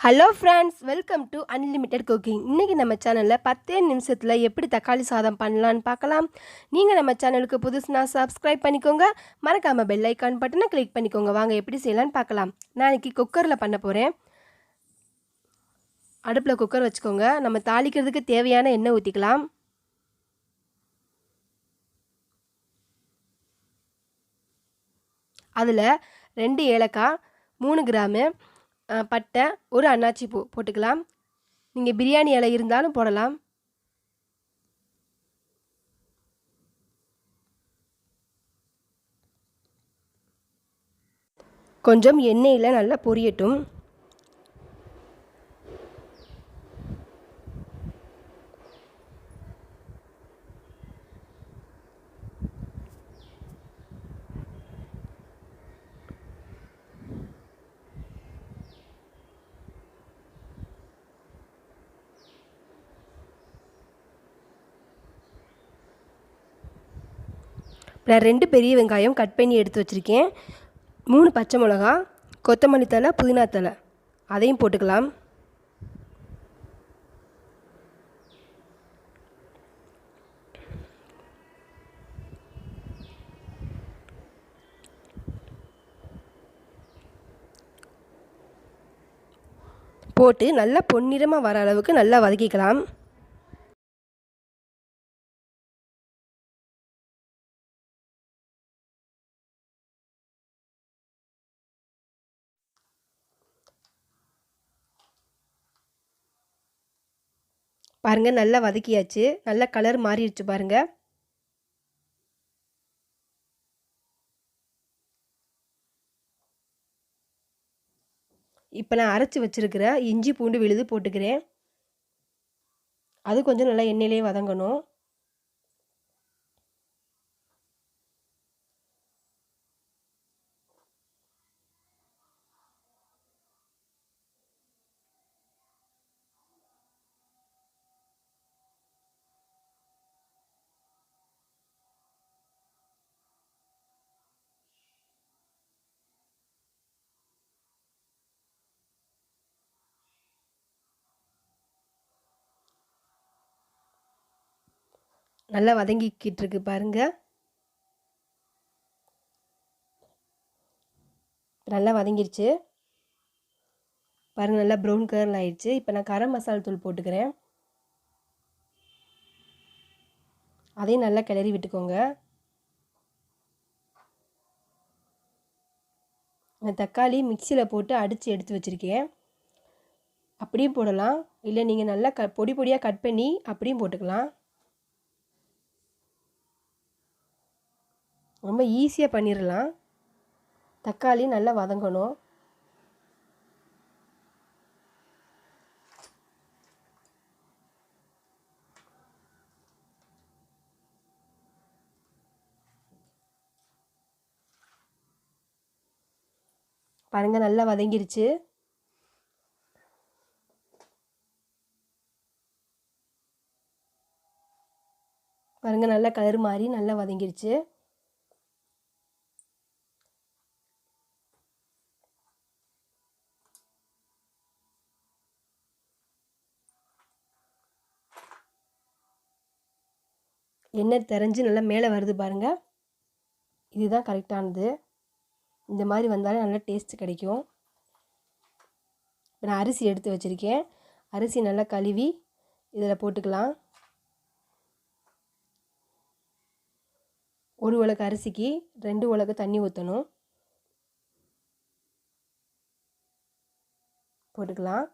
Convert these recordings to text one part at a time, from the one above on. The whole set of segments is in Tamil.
Hello friends, welcome to unlimited cooking. இன்றைக்கி நம்ம சேனலில் 10 நிமிஷத்தில் எப்படி தக்காளி சாதம் பண்ணலான்னு பார்க்கலாம். நீங்கள் நம்ம சேனலுக்கு புதுசுனா சப்ஸ்கிரைப் பண்ணிக்கோங்க. மறக்காமல் பெல் ஐக்கான் பட்டனை கிளிக் பண்ணிக்கோங்க. வாங்க எப்படி செய்யலான்னு பார்க்கலாம். நான் இன்றைக்கி குக்கரில் பண்ண போகிறேன். அடுப்பில் குக்கர் வச்சுக்கோங்க. நம்ம தாளிக்கிறதுக்கு தேவையான எண்ணெய் ஊற்றிக்கலாம். அதில் 2 ஏலக்காய், 3 கிராமு பட்டை, ஒரு அன்னாச்சி பூ போட்டுக்கலாம். நீங்கள் பிரியாணி இலை இருந்தாலும் போடலாம். கொஞ்சம் எண்ணெயில் நல்லா பொரியட்டும். நான் 2 பெரிய வெங்காயம் கட் பண்ணி எடுத்து வச்சுருக்கேன். 3 பச்சை மிளகா, கொத்தமல்லி தழை, புதினா தழை அதையும் போட்டுக்கலாம். போட்டு நல்லா பொன்னிறமாக வர அளவுக்கு நல்லா வதக்கிக்கலாம். பாருங்கள், நல்லா வதக்கியாச்சு. நல்லா கலர் மாறிடுச்சு பாருங்கள். இப்போ நான் அரைச்சி வச்சுருக்கிற இஞ்சி பூண்டு விழுது போட்டுக்கிறேன். அது கொஞ்சம் நல்லா எண்ணெயிலே வதங்கணும். நல்லா வதங்கிக்கிட்டு இருக்கு பாருங்கள். நல்லா வதங்கிருச்சு பாருங்கள். நல்லா ப்ரௌன் கலரில் ஆயிடுச்சு. இப்போ நான் கரம் மசாலா தூள் போட்டுக்கிறேன். அதையும் நல்லா கிளறி விட்டுக்கோங்க. நான் தக்காளி மிக்சியில் போட்டு அடித்து எடுத்து வச்சுருக்கேன். அப்படியும் போடலாம், இல்லை நீங்கள் நல்லா பொடி பொடியாக கட் பண்ணி அப்படியும் போட்டுக்கலாம். ரொம்ப ஈஸியாக பண்ணிடலாம். தக்காளி நல்லா வதங்கணும். பாருங்கள், நல்லா வதங்கிருச்சு. பாருங்கள், நல்லா கலர் மாறி நல்லா வதங்கிருச்சு. எண்ணெய் தெரிஞ்சு நல்லா மேலே வருது பாருங்கள். இதுதான் கரெக்டானது. இந்த மாதிரி வந்தாலே நல்லா டேஸ்ட் கிடைக்கும். இப்போ நான் அரிசி எடுத்து வச்சுருக்கேன். அரிசி நல்லா கழுவி இதில் போட்டுக்கலாம். 1 உலக்கு அரிசிக்கு 2 உலக்கு தண்ணி ஊற்றணும். போட்டுக்கலாம்.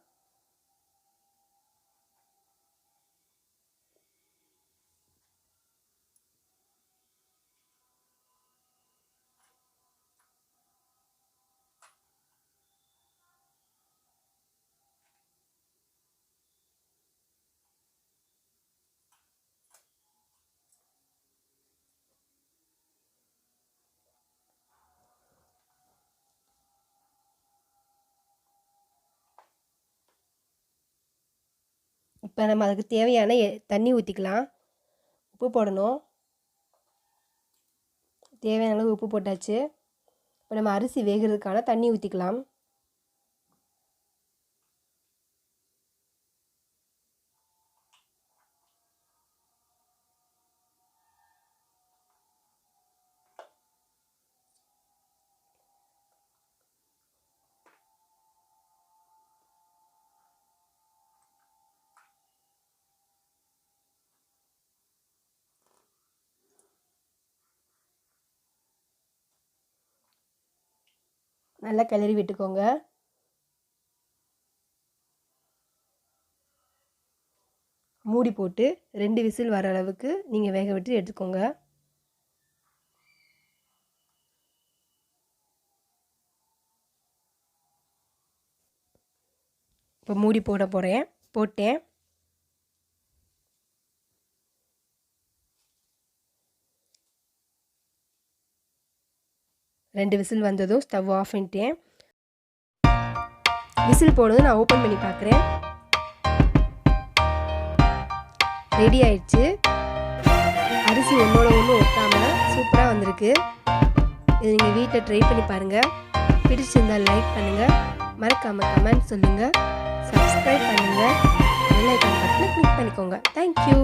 இப்போ நம்ம அதுக்கு தேவையான தண்ணி ஊற்றிக்கலாம். உப்பு போடணும். தேவையான அளவு உப்பு போட்டாச்சு. இப்போ நம்ம அரிசி வேகிறதுக்கான தண்ணி ஊற்றிக்கலாம். நல்லா கிளறி விட்டுக்கோங்க. மூடி போட்டு 2 விசில் வர அளவுக்கு நீங்கள் வேக விட்டு எடுத்துக்கோங்க. இப்போ மூடி போட்டேன். 2 விசில் வந்ததும் ஸ்டவ் ஆஃப் பண்ணிட்டேன். விசில் போனதும் நான் ஓப்பன் பண்ணி பார்க்குறேன். ரெடி ஆயிடுச்சு. அரிசி ஒன்றோட ஒன்று ஒட்டாமல் சூப்பராக வந்திருக்கு. இது நீங்கள் வீட்டில் ட்ரை பண்ணி பாருங்கள். பிடிச்சிருந்தால் லைக் பண்ணுங்கள், மறக்காமல் கமெண்ட் சொல்லுங்கள், சப்ஸ்கிரைப் பண்ணுங்கள், பெல் ஐகான் பட்டனை கிளிக் பண்ணிக்கோங்க. தேங்க்யூ.